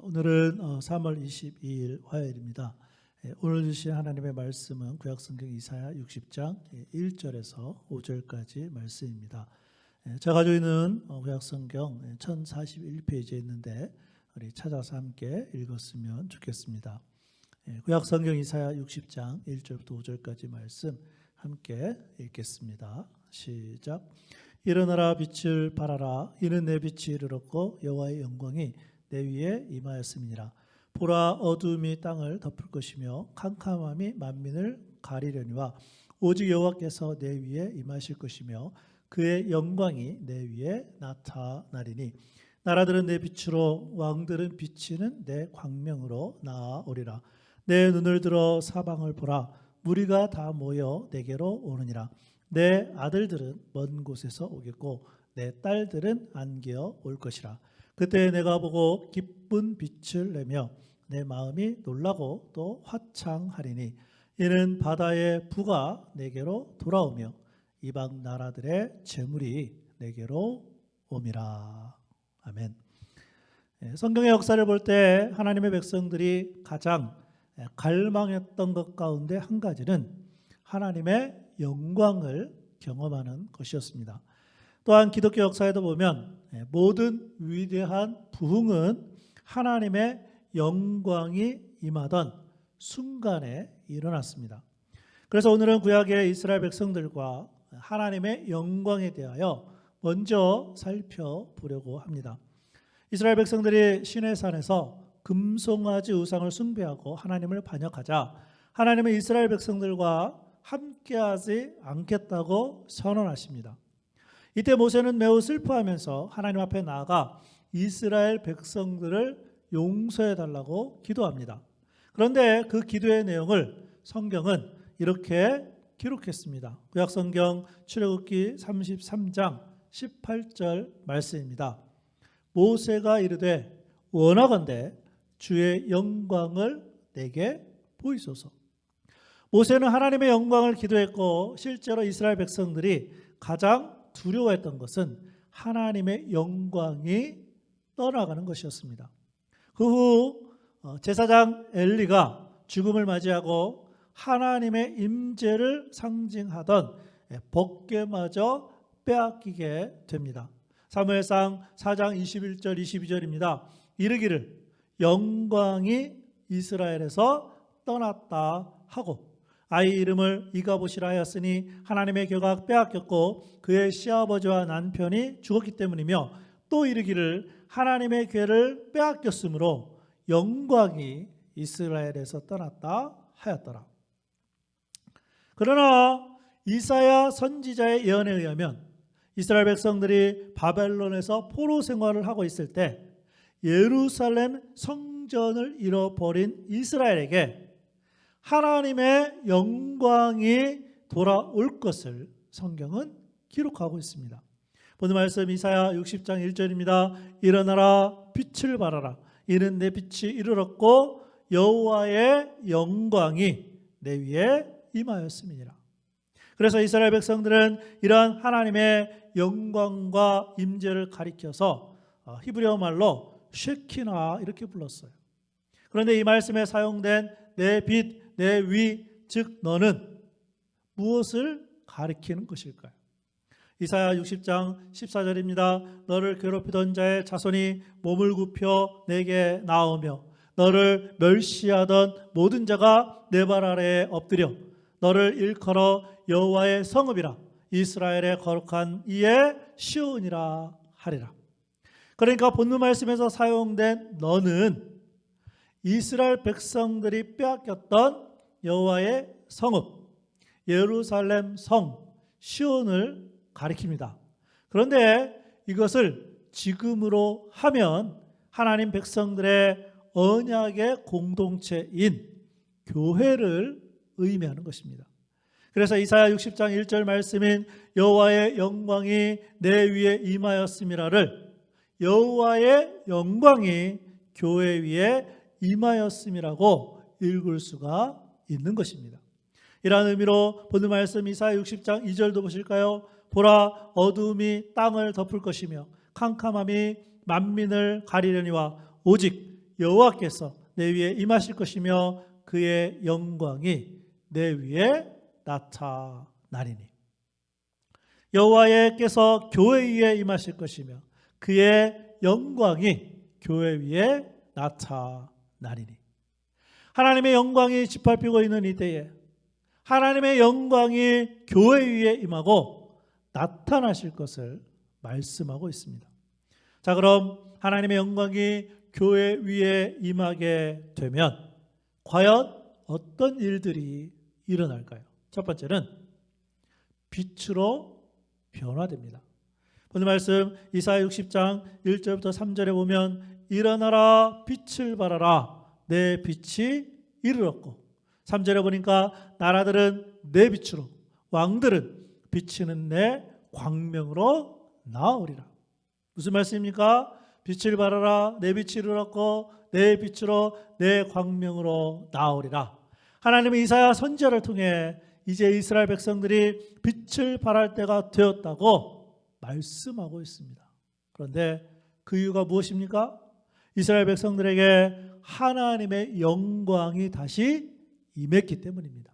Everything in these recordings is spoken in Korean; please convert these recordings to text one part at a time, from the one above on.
오늘은 3월 22일 화요일입니다. 오늘 주신 하나님의 말씀은 구약성경 이사야 60장 1절에서 5절까지 말씀입니다. 제가 가지고 있는 구약성경 1041페이지에 있는데 우리 찾아서 함께 읽었으면 좋겠습니다. 구약성경 이사야 60장 1절부터 5절까지 말씀 함께 읽겠습니다. 시작. 일어나라, 빛을 발하라. 이는 내 빛이 이르렀고 여호와의 영광이 내 위에 임하였음이니라. 보라, 어두움이 땅을 덮을 것이며 캄캄함이 만민을 가리려니와 오직 여호와께서 내 위에 임하실 것이며 그의 영광이 내 위에 나타나리니 나라들은 내 빛으로 왕들은 비치는 내 광명으로 나아오리라. 내 눈을 들어 사방을 보라. 무리가 다 모여 내게로 오느니라. 내 아들들은 먼 곳에서 오겠고 내 딸들은 안개어 올 것이라. 그때 내가 보고 기쁜 빛을 내며 내 마음이 놀라고 또 화창하리니 이는 바다의 부가 내게로 돌아오며 이방 나라들의 재물이 내게로 옴이라. 아멘. 성경의 역사를 볼 때 하나님의 백성들이 가장 갈망했던 것 가운데 한 가지는 하나님의 영광을 경험하는 것이었습니다. 또한 기독교 역사에도 보면 모든 위대한 부흥은 하나님의 영광이 임하던 순간에 일어났습니다. 그래서 오늘은 구약의 이스라엘 백성들과 하나님의 영광에 대하여 먼저 살펴보려고 합니다. 이스라엘 백성들이 시내산에서 금송아지 우상을 숭배하고 하나님을 반역하자 하나님은 이스라엘 백성들과 함께하지 않겠다고 선언하십니다. 이때 모세는 매우 슬퍼하면서 하나님 앞에 나아가 이스라엘 백성들을 용서해달라고 기도합니다. 그런데 그 기도의 내용을 성경은 이렇게 기록했습니다. 구약성경 출애굽기 33장 18절 말씀입니다. 모세가 이르되 원하건대 주의 영광을 내게 보이소서. 모세는 하나님의 영광을 기도했고 실제로 이스라엘 백성들이 가장 두려워했던 것은 하나님의 영광이 떠나가는 것이었습니다. 그 후 제사장 엘리가 죽음을 맞이하고 하나님의 임재를 상징하던 법궤마저 빼앗기게 됩니다. 사무엘상 4장 21절 22절입니다. 이르기를 영광이 이스라엘에서 떠났다 하고 아이 이름을 이가봇이라 하였으니 하나님의 궤가 빼앗겼고 그의 시아버지와 남편이 죽었기 때문이며 또 이르기를 하나님의 궤를 빼앗겼으므로 영광이 이스라엘에서 떠났다 하였더라. 그러나 이사야 선지자의 예언에 의하면 이스라엘 백성들이 바벨론에서 포로 생활을 하고 있을 때 예루살렘 성전을 잃어버린 이스라엘에게 하나님의 영광이 돌아올 것을 성경은 기록하고 있습니다. 오늘 말씀 이사야 60장 1절입니다. 일어나라, 빛을 발하라. 이는 내 빛이 이르렀고 여호와의 영광이 내 위에 임하였음이니라. 그래서 이스라엘 백성들은 이러한 하나님의 영광과 임재를 가리켜서 히브리어 말로 쉐키나 이렇게 불렀어요. 그런데 이 말씀에 사용된 내 빛, 내 위, 즉 너는 무엇을 가리키는 것일까요? 이사야 60장 14절입니다. 너를 괴롭히던 자의 자손이 몸을 굽혀 내게 나오며 너를 멸시하던 모든 자가 내 발 아래에 엎드려 너를 일컬어 여호와의 성읍이라 이스라엘의 거룩한 이의 시온이라 하리라. 그러니까 본문 말씀에서 사용된 너는 이스라엘 백성들이 빼앗겼던 여호와의 성읍 예루살렘 성 시온을 가리킵니다. 그런데 이것을 지금으로 하면 하나님 백성들의 언약의 공동체인 교회를 의미하는 것입니다. 그래서 이사야 60장 1절 말씀인 여호와의 영광이 내 위에 임하였음이라를 여호와의 영광이 교회 위에 임하였음이라고 읽을 수가 있는 것입니다. 이러한 의미로 본문 말씀 이사야 60장 2절도 보실까요? 보라, 어두움이 땅을 덮을 것이며 캄캄함이 만민을 가리려니와 오직 여호와께서 내 위에 임하실 것이며 그의 영광이 내 위에 나타나리니. 여호와께서 교회 위에 임하실 것이며 그의 영광이 교회 위에 나타나리니. 하나님의 영광이 짓밟히고 있는 이 때에 하나님의 영광이 교회 위에 임하고 나타나실 것을 말씀하고 있습니다. 자, 그럼 하나님의 영광이 교회 위에 임하게 되면 과연 어떤 일들이 일어날까요? 첫 번째는 빛으로 변화됩니다. 오늘 말씀 이사야 60장 1절부터 3절에 보면 일어나라 빛을 발하라 내 빛이 이르렀고, 3절에 보니까 나라들은 내 빛으로 왕들은 비치는 내 광명으로 나오리라. 무슨 말씀입니까? 빛을 발하라 내 빛이 이르렀고 내 빛으로 내 광명으로 나오리라. 하나님은 이사야 선지자를 통해 이제 이스라엘 백성들이 빛을 발할 때가 되었다고 말씀하고 있습니다. 그런데 그 이유가 무엇입니까? 이스라엘 백성들에게 하나님의 영광이 다시 임했기 때문입니다.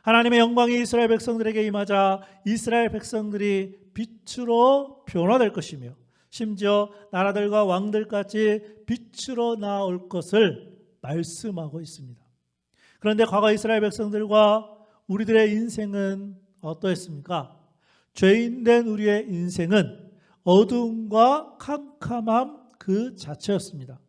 하나님의 영광이 이스라엘 백성들에게 임하자 이스라엘 백성들이 빛으로 변화될 것이며 심지어 나라들과 왕들까지 빛으로 나올 것을 말씀하고 있습니다. 그런데 과거 이스라엘 백성들과 우리들의 인생은 어떠했습니까? 죄인된 우리의 인생은 어두움과 캄캄함 그 자체였습니다.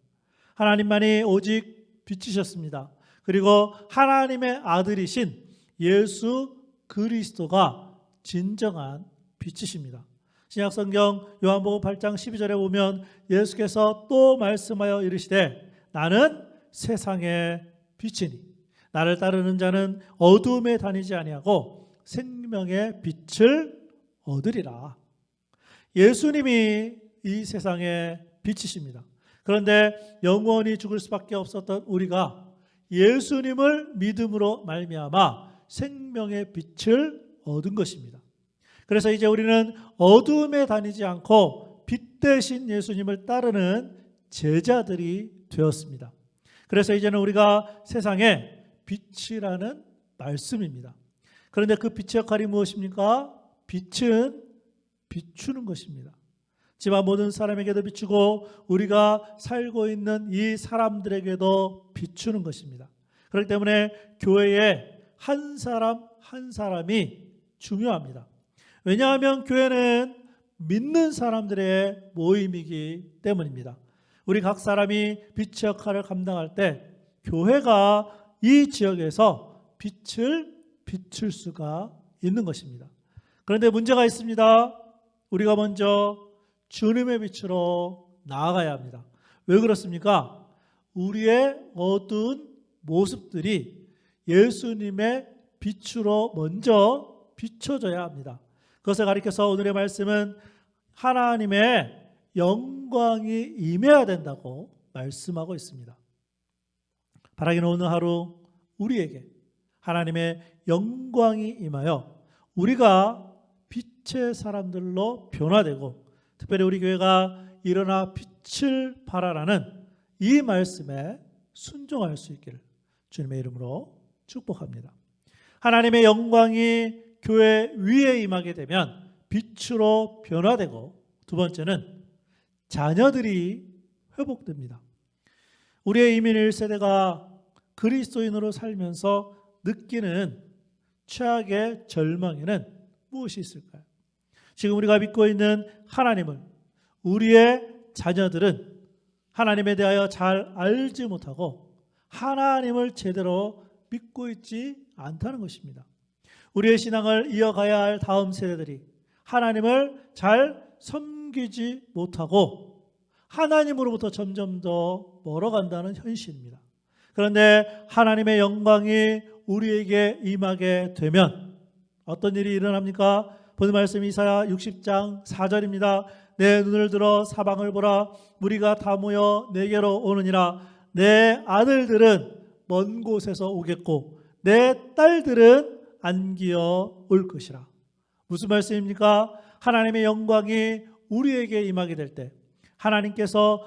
하나님만이 오직 빛이셨습니다. 그리고 하나님의 아들이신 예수 그리스도가 진정한 빛이십니다. 신약성경 요한복음 8장 12절에 보면 예수께서 또 말씀하여 이르시되 나는 세상의 빛이니 나를 따르는 자는 어두움에 다니지 아니하고 생명의 빛을 얻으리라. 예수님이 이 세상의 빛이십니다. 그런데 영원히 죽을 수밖에 없었던 우리가 예수님을 믿음으로 말미암아 생명의 빛을 얻은 것입니다. 그래서 이제 우리는 어두움에 다니지 않고 빛 대신 예수님을 따르는 제자들이 되었습니다. 그래서 이제는 우리가 세상에 빛이라는 말씀입니다. 그런데 그 빛의 역할이 무엇입니까? 빛은 비추는 것입니다. 집안 모든 사람에게도 비추고 우리가 살고 있는 이 사람들에게도 비추는 것입니다. 그렇기 때문에 교회에 한 사람 한 사람이 중요합니다. 왜냐하면 교회는 믿는 사람들의 모임이기 때문입니다. 우리 각 사람이 빛의 역할을 감당할 때 교회가 이 지역에서 빛을 비출 수가 있는 것입니다. 그런데 문제가 있습니다. 우리가 먼저 주님의 빛으로 나아가야 합니다. 왜 그렇습니까? 우리의 어두운 모습들이 예수님의 빛으로 먼저 비춰져야 합니다. 그것을 가리켜서 오늘의 말씀은 하나님의 영광이 임해야 된다고 말씀하고 있습니다. 바라기는 오늘 하루 우리에게 하나님의 영광이 임하여 우리가 빛의 사람들로 변화되고 특별히 우리 교회가 일어나 빛을 발하라는 이 말씀에 순종할 수 있기를 주님의 이름으로 축복합니다. 하나님의 영광이 교회 위에 임하게 되면 빛으로 변화되고 두 번째는 자녀들이 회복됩니다. 우리의 이민 1세대가 그리스도인으로 살면서 느끼는 최악의 절망에는 무엇이 있을까요? 지금 우리가 믿고 있는 하나님을 우리의 자녀들은 하나님에 대하여 잘 알지 못하고 하나님을 제대로 믿고 있지 않다는 것입니다. 우리의 신앙을 이어가야 할 다음 세대들이 하나님을 잘 섬기지 못하고 하나님으로부터 점점 더 멀어간다는 현실입니다. 그런데 하나님의 영광이 우리에게 임하게 되면 어떤 일이 일어납니까? 본문 말씀 이사야 60장 4절입니다. 내 눈을 들어 사방을 보라. 무리가 다 모여 내게로 오느니라. 내 아들들은 먼 곳에서 오겠고 내 딸들은 안기어 올 것이라. 무슨 말씀입니까? 하나님의 영광이 우리에게 임하게 될 때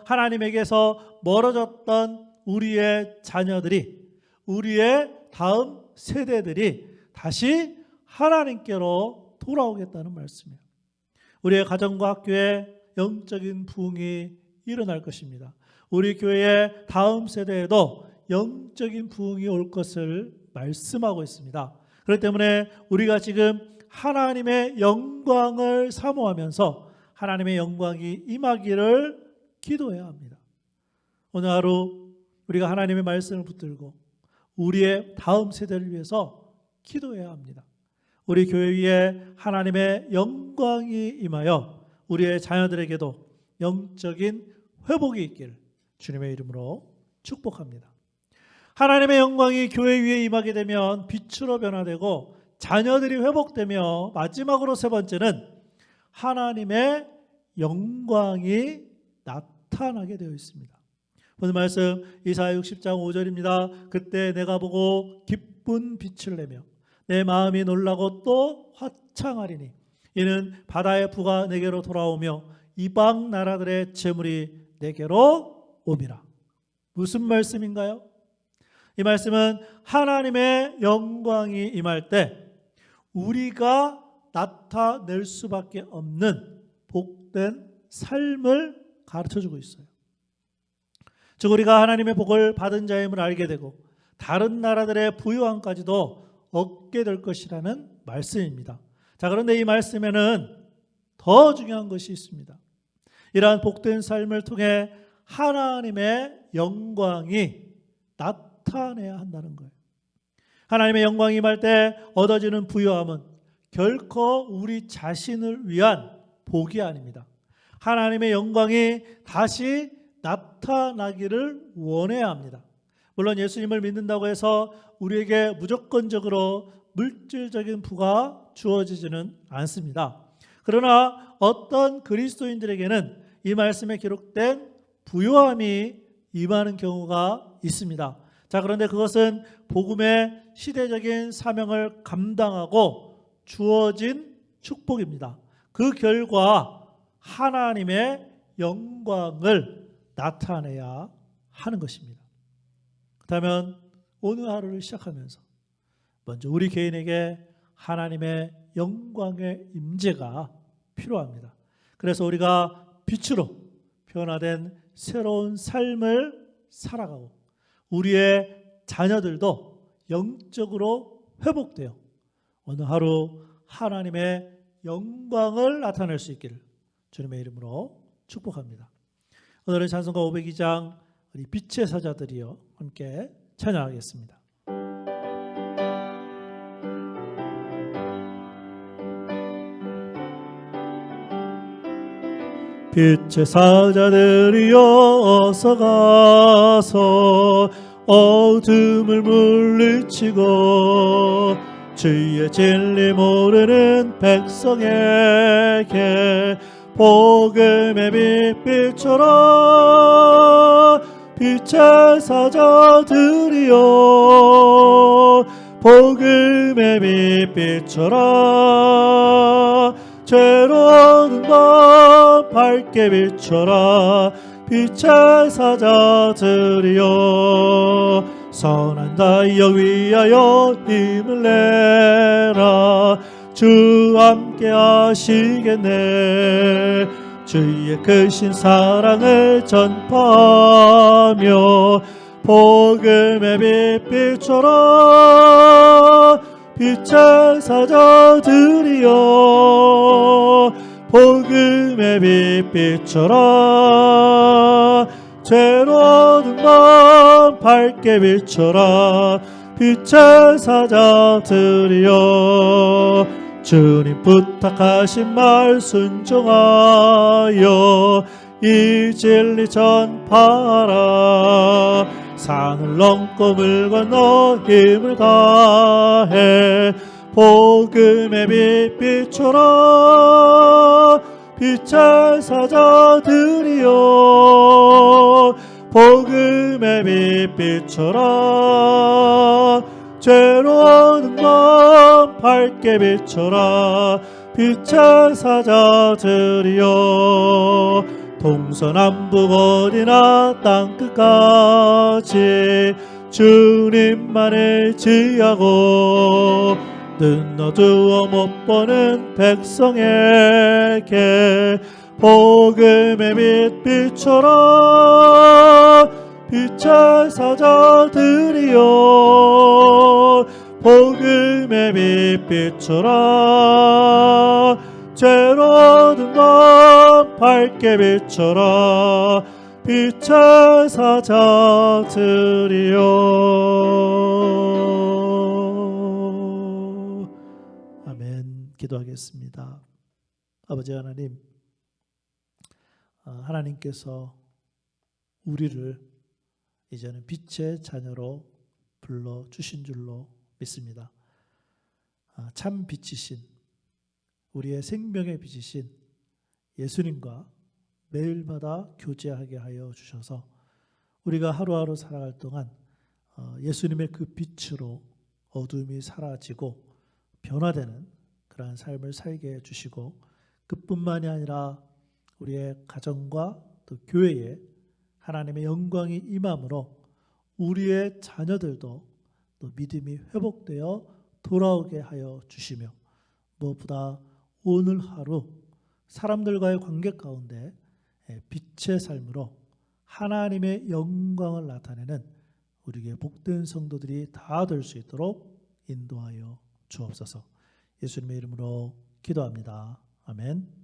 하나님에게서 멀어졌던 우리의 자녀들이, 우리의 다음 세대들이 다시 하나님께로 돌아오겠다는 말씀이에요. 우리의 가정과 학교에 영적인 부흥이 일어날 것입니다. 우리 교회의 다음 세대에도 영적인 부흥이 올 것을 말씀하고 있습니다. 그렇기 때문에 우리가 지금 하나님의 영광을 사모하면서 하나님의 영광이 임하기를 기도해야 합니다. 오늘 하루 우리가 하나님의 말씀을 붙들고 우리의 다음 세대를 위해서 기도해야 합니다. 우리 교회 위에 하나님의 영광이 임하여 우리의 자녀들에게도 영적인 회복이 있기를 주님의 이름으로 축복합니다. 하나님의 영광이 교회 위에 임하게 되면 빛으로 변화되고 자녀들이 회복되며, 마지막으로 세 번째는 하나님의 영광이 나타나게 되어 있습니다. 오늘 말씀 이사야 60장 5절입니다. 그때 내가 보고 기쁜 빛을 내며 내 마음이 놀라고 또 화창하리니 이는 바다의 부가 내게로 돌아오며 이방 나라들의 재물이 내게로 옴이라. 무슨 말씀인가요? 이 말씀은 하나님의 영광이 임할 때 우리가 나타낼 수밖에 없는 복된 삶을 가르쳐주고 있어요. 즉 우리가 하나님의 복을 받은 자임을 알게 되고 다른 나라들의 부유함까지도 얻게 될 것이라는 말씀입니다. 자, 그런데 이 말씀에는 더 중요한 것이 있습니다. 이러한 복된 삶을 통해 하나님의 영광이 나타내야 한다는 거예요. 하나님의 영광이 임할 때 얻어지는 부유함은 결코 우리 자신을 위한 복이 아닙니다. 하나님의 영광이 다시 나타나기를 원해야 합니다. 물론 예수님을 믿는다고 해서 우리에게 무조건적으로 물질적인 부가 주어지지는 않습니다. 그러나 어떤 그리스도인들에게는 이 말씀에 기록된 부요함이 임하는 경우가 있습니다. 자, 그런데 그것은 복음의 시대적인 사명을 감당하고 주어진 축복입니다. 그 결과 하나님의 영광을 나타내야 하는 것입니다. 그렇다면 오늘 하루를 시작하면서 먼저 우리 개인에게 하나님의 영광의 임재가 필요합니다. 그래서 우리가 빛으로 변화된 새로운 삶을 살아가고 우리의 자녀들도 영적으로 회복되어 오늘 하루 하나님의 영광을 나타낼 수 있기를 주님의 이름으로 축복합니다. 오늘은 찬송가 502장 우리 빛의 사자들이여 함께 찬양하겠습니다. 빛의 사자들이여 어서 가서 어둠을 물리치고 주의 진리 모르는 백성에게 복음의 빛 비춰라. 빛의 사자들이여 복음의 빛 비춰라. 죄로운 밤 밝게 비춰라. 빛의 사자들이여 선한 다이어 위하여 힘을 내라. 주 함께 하시겠네. 주의 크신 사랑을 전파하며 복음의 빛 비춰라. 빛의 사자들이여 복음의 빛 비춰라. 죄로운 밤 밝게 비춰라. 빛의 사자들이여 주님 부탁하신 말 순종하여 이 진리 전파하라. 산을 넘고 물 건너 힘을 다해 복음의 빛 비춰라. 빛의 사자들이여 복음의 빛 비춰라. 죄로운 밤 밝게 비춰라. 빛의 사자들이여 동서남북 어디나 땅끝까지 주님만을 지하고 눈 어두워 못 보는 백성에게 복음의 빛 비춰라. 빛의 사자들이여 복음의 빛 비춰라. 죄로 어두운 밤 밝게 비춰라. 빛의 사자들이여. 아멘. 기도하겠습니다. 아버지 하나님, 하나님께서 우리를 이제는 빛의 자녀로 불러주신 줄로 믿습니다. 참 빛이신, 우리의 생명의 빛이신 예수님과 매일마다 교제하게 하여 주셔서 우리가 하루하루 살아갈 동안 예수님의 그 빛으로 어둠이 사라지고 변화되는 그러한 삶을 살게 해주시고, 그뿐만이 아니라 우리의 가정과 또 교회에 하나님의 영광이 임함으로 우리의 자녀들도 또 믿음이 회복되어 돌아오게 하여 주시며, 무엇보다 오늘 하루 사람들과의 관계 가운데 빛의 삶으로 하나님의 영광을 나타내는 우리에게 복된 성도들이 다 될 수 있도록 인도하여 주옵소서. 예수님의 이름으로 기도합니다. 아멘.